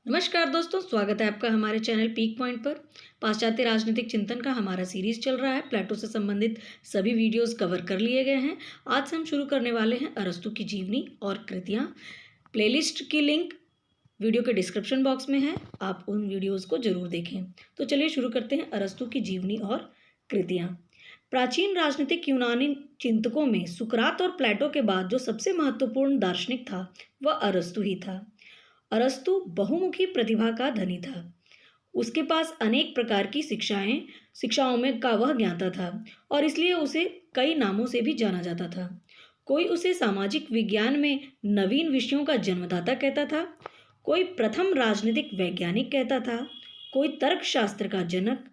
नमस्कार दोस्तों, स्वागत है आपका हमारे चैनल पीक पॉइंट पर। पाश्चात्य राजनीतिक चिंतन का हमारा सीरीज चल रहा है। प्लेटो से संबंधित सभी वीडियोस कवर कर लिए गए हैं। आज से हम शुरू करने वाले हैं अरस्तु की जीवनी और कृतियां। प्लेलिस्ट की लिंक वीडियो के डिस्क्रिप्शन बॉक्स में है, आप उन वीडियोज़ को जरूर देखें। तो चलिए शुरू करते हैं अरस्तु की जीवनी और कृतियाँ। प्राचीन राजनीतिक यूनानी चिंतकों में सुकरात और प्लेटो के बाद जो सबसे महत्वपूर्ण दार्शनिक था वह अरस्तु ही था। अरस्तु बहुमुखी प्रतिभा का धनी था। उसके पास अनेक प्रकार की शिक्षाओं में का वह ज्ञाता था और इसलिए उसे कई नामों से भी जाना जाता था। कोई उसे सामाजिक विज्ञान में नवीन विषयों का जन्मदाता कहता था, कोई प्रथम राजनीतिक वैज्ञानिक कहता था, कोई तर्कशास्त्र का जनक,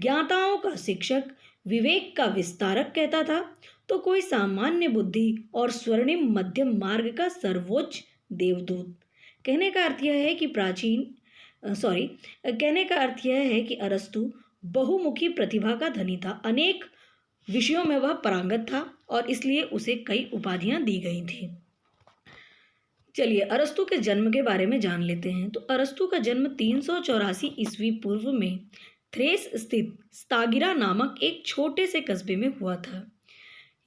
ज्ञाताओं का शिक्षक, विवेक का विस्तारक कहता था, तो कोई सामान्य बुद्धि और स्वर्णिम मध्यम मार्ग का सर्वोच्च देवदूत। कहने का अर्थ यह है कि अरस्तु बहुमुखी प्रतिभा का धनी था। अनेक विषयों में वह पारंगत था और इसलिए उसे कई उपाधियां दी गई थी। चलिए अरस्तु के जन्म के बारे में जान लेते हैं। तो अरस्तु का जन्म 384 ईस्वी पूर्व में थ्रेस स्थित स्तागिरा नामक एक छोटे से कस्बे में हुआ था।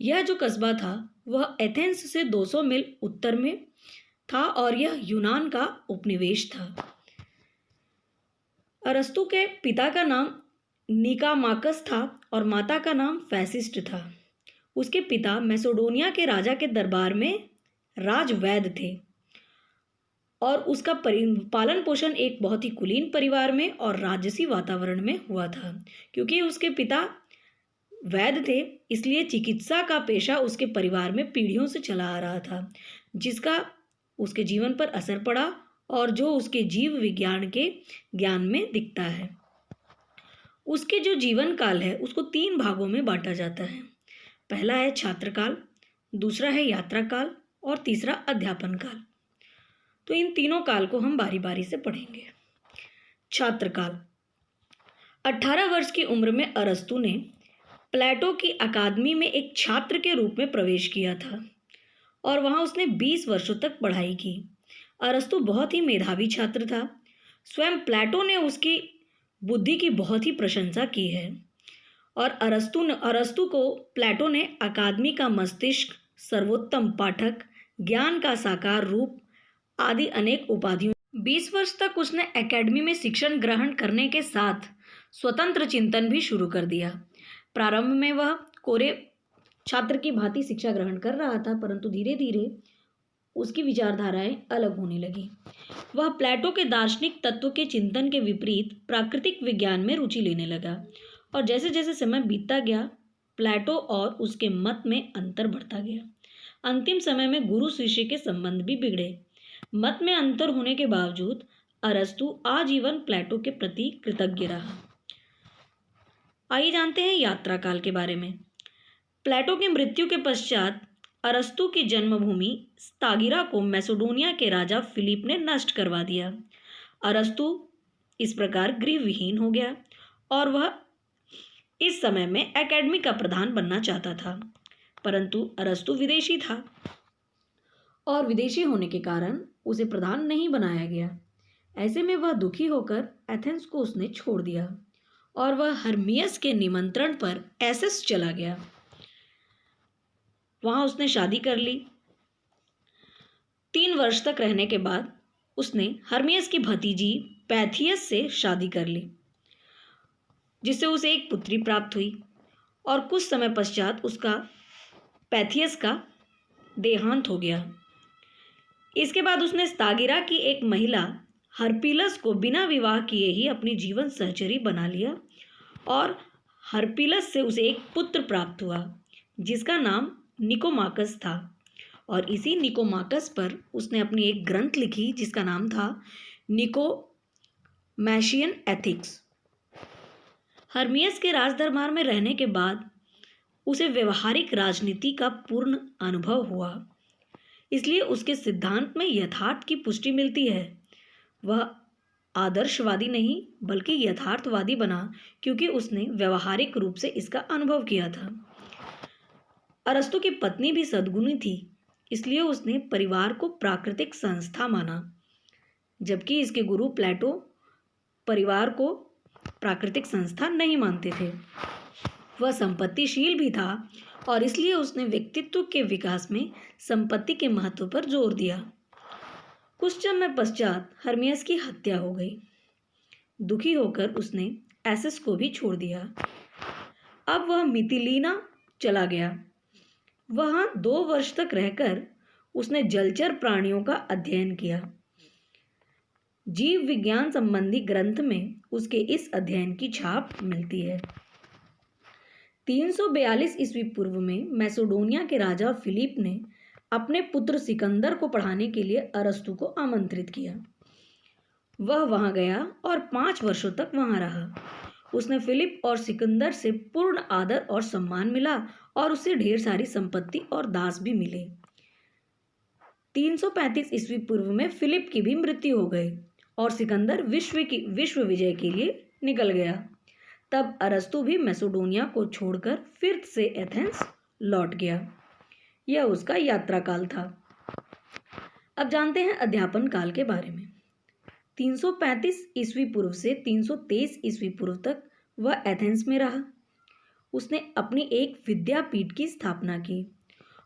यह जो कस्बा था वह एथेंस से 200 मील उत्तर में था और यह यूनान का उपनिवेश था। अरस्तु के पिता का नाम निकामाकस था और माता का नाम फैसिस्ट था। उसके पिता मैसेडोनिया के राजा के दरबार में राजवैद्य थे और उसका पालन पोषण एक बहुत ही कुलीन परिवार में और राजसी वातावरण में हुआ था। क्योंकि उसके पिता वैद्य थे इसलिए चिकित्सा का पेशा उसके परिवार में पीढ़ियों से चला आ रहा था, जिसका उसके जीवन पर असर पड़ा और जो उसके जीव विज्ञान के ज्ञान में दिखता है। उसके जो जीवन काल है उसको 3 भागों में बांटा जाता है। पहला है छात्र काल, दूसरा है यात्रा काल और तीसरा अध्यापन काल। तो इन तीनों काल को हम बारी बारी से पढ़ेंगे। छात्र काल। 18 वर्ष की उम्र में अरस्तु ने प्लेटो की अकादमी में एक छात्र के रूप में प्रवेश किया था और वहाँ उसने 20 वर्षों तक पढ़ाई की। अरस्तु बहुत ही मेधावी छात्र था। स्वयं प्लेटो ने उसकी बुद्धि की बहुत ही प्रशंसा की है और अरस्तु को प्लेटो ने अकादमी का मस्तिष्क, सर्वोत्तम पाठक, ज्ञान का साकार रूप आदि अनेक उपाधियों। 20 वर्ष तक उसने अकादमी में शिक्षण ग्रहण करने के साथ स्वतंत्र चिंतन भी शुरू कर दिया। प्रारंभ में वह कोरे छात्र की भांति शिक्षा ग्रहण कर रहा था, परंतु धीरे धीरे उसकी विचारधाराएं अलग होने लगी। वह प्लेटो के दार्शनिक तत्व के चिंतन के विपरीत प्राकृतिक विज्ञान में रुचि लेने लगा और जैसे जैसे समय बीतता गया प्लेटो और उसके मत में अंतर बढ़ता गया। अंतिम समय में गुरु शिष्य के संबंध भी बिगड़े। मत में अंतर होने के बावजूद अरस्तु आजीवन प्लेटो के प्रति कृतज्ञ रहा। आइए जानते हैं यात्रा काल के बारे में। प्लेटो की मृत्यु के पश्चात अरस्तु की जन्मभूमि स्तागिरा को मैसेडोनिया के राजा फिलिप ने नष्ट करवा दिया। अरस्तु इस प्रकार गृहविहीन हो गया और वह इस समय में अकादमी का प्रधान बनना चाहता था, परंतु अरस्तु विदेशी था और विदेशी होने के कारण उसे प्रधान नहीं बनाया गया। ऐसे में वह दुखी होकर एथेंस को उसने छोड़ दिया और वह हर्मियस के निमंत्रण पर एसेस चला गया। वहाँ उसने शादी कर ली। 3 वर्ष तक रहने के बाद उसने हर्मियस की भतीजी पैथियस से शादी कर ली, जिससे उसे एक पुत्री प्राप्त हुई और कुछ समय पश्चात उसका पैथियस का देहांत हो गया। इसके बाद उसने स्तागिरा की एक महिला हर्पिलस को बिना विवाह किए ही अपनी जीवन सहचरी बना लिया और हर्पिलस से उसे एक पुत्र प्राप्त हुआ जिसका नाम निकोमाकस था और इसी निकोमाकस पर उसने अपनी एक ग्रंथ लिखी जिसका नाम था निकोमैशियन एथिक्स। हर्मियस के राजदरबार में रहने के बाद उसे व्यवहारिक राजनीति का पूर्ण अनुभव हुआ, इसलिए उसके सिद्धांत में यथार्थ की पुष्टि मिलती है। वह आदर्शवादी नहीं बल्कि यथार्थवादी बना क्योंकि उसने व्यवहारिक रूप से इसका अनुभव किया था। अरस्तु की पत्नी भी सद्गुणी थी, इसलिए उसने परिवार को प्राकृतिक संस्था माना। जबकि इसके गुरु प्लेटो परिवार को प्राकृतिक संस्था नहीं मानते थे। वह संपत्तिशील भी था और इसलिए उसने व्यक्तित्व के विकास में संपत्ति के महत्व पर जोर दिया। कुछ समय पश्चात हर्मियस की हत्या हो गई। दुखी होकर उसने एसेस को भी छोड़ दिया। अब वह मितिलीना चला गया। वहाँ 2 वर्ष तक रहकर उसने जलचर प्राणियों का अध्ययन किया। जीव विज्ञान संबंधी ग्रंथ में उसके इस अध्ययन की छाप मिलती है। 342 ईस्वी पूर्व में मैसेडोनिया के राजा फिलिप ने अपने पुत्र सिकंदर को पढ़ाने के लिए अरस्तु को आमंत्रित किया। वह वहां गया और 5 वर्षों तक वहां रहा। उसने फिलिप और सिकंदर से पूर्ण आदर और सम्मान मिला और उसे ढेर सारी संपत्ति और दास भी मिले। 335 ईस्वी पूर्व में फिलिप की भी मृत्यु हो गई और सिकंदर विश्व विजय के लिए निकल गया। तब अरस्तु भी मैसेडोनिया को छोड़कर फिर से एथेंस लौट गया। यह उसका यात्रा काल था। अब जानते हैं अध्यापन काल के बारे में। 335 ईस्वी पूर्व से 323 ईस्वी पूर्व तक वह एथेंस में रहा। उसने अपनी एक विद्यापीठ की स्थापना की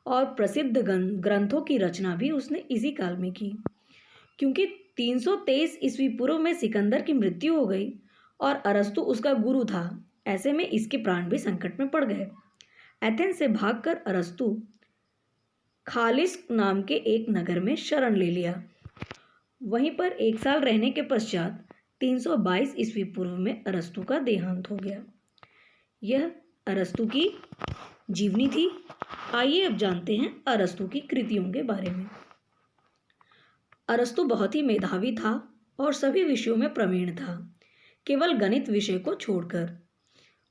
और प्रसिद्ध ग्रंथों की रचना भी उसने इसी काल में की। क्योंकि 323 ईस्वी पूर्व में सिकंदर की मृत्यु हो गई और अरस्तु उसका गुरु था, ऐसे में इसके प्राण भी संकट में पड़ गए। एथेंस से भागकर अरस्तु खालिस नाम के एक नगर में शरण ले लिया। वहीं पर 1 साल रहने के पश्चात 322 ईस्वी पूर्व में अरस्तु का देहांत हो गया। यह अरस्तु की जीवनी थी। आइए अब जानते हैं अरस्तु की कृतियों के बारे में। अरस्तु बहुत ही मेधावी था और सभी विषयों में प्रवीण था, केवल गणित विषय को छोड़कर।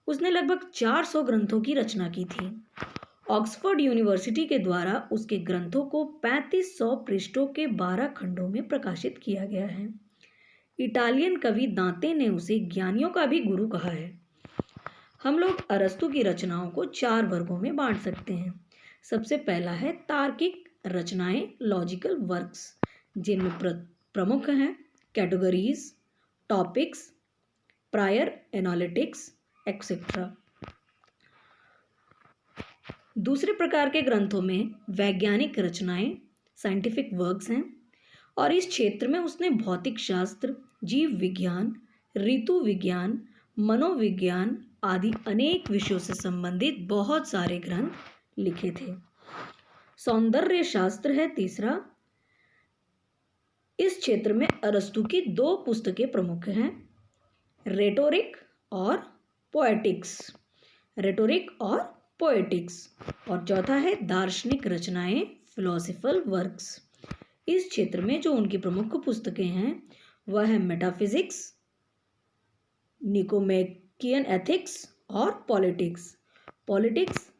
उसने लगभग 400 ग्रंथों की रचना की थी। ऑक्सफोर्ड यूनिवर्सिटी के द्वारा उसके ग्रंथों को 3500 पृष्ठों के 12 खंडों में प्रकाशित किया गया है। इटालियन कवि दांते ने उसे ज्ञानियों का भी गुरु कहा है। हम लोग अरस्तु की रचनाओं को 4 वर्गों में बांट सकते हैं। सबसे पहला है तार्किक रचनाएं, लॉजिकल वर्क्स, जिनमें प्रमुख हैं categories, topics, prior analytics etcetera. दूसरे प्रकार के ग्रंथों में वैज्ञानिक रचनाएं, साइंटिफिक वर्क्स हैं और इस क्षेत्र में उसने भौतिक शास्त्र, जीव विज्ञान, ऋतु विज्ञान, मनोविज्ञान आदि अनेक विषयों से संबंधित बहुत सारे ग्रंथ लिखे थे। सौंदर्य शास्त्र है तीसरा। इस क्षेत्र में अरस्तु की 2 पुस्तकें प्रमुख हैं, रेटोरिक और पोएटिक्स। रेटोरिक और पोएटिक्स। और चौथा है दार्शनिक रचनाएं, फिलोसफिकल वर्क्स। इस क्षेत्र में जो उनकी प्रमुख पुस्तकें हैं वह है मेटाफिजिक्स, निकोमेकियन एथिक्स और पॉलिटिक्स। पॉलिटिक्स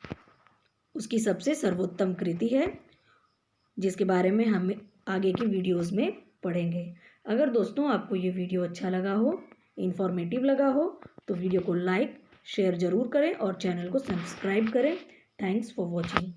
उसकी सबसे सर्वोत्तम कृति है, जिसके बारे में हम आगे की वीडियोस में पढ़ेंगे। अगर दोस्तों आपको ये वीडियो अच्छा लगा हो, इन्फॉर्मेटिव लगा हो, तो वीडियो को लाइक शेयर ज़रूर करें और चैनल को सब्सक्राइब करें। Thanks for watching.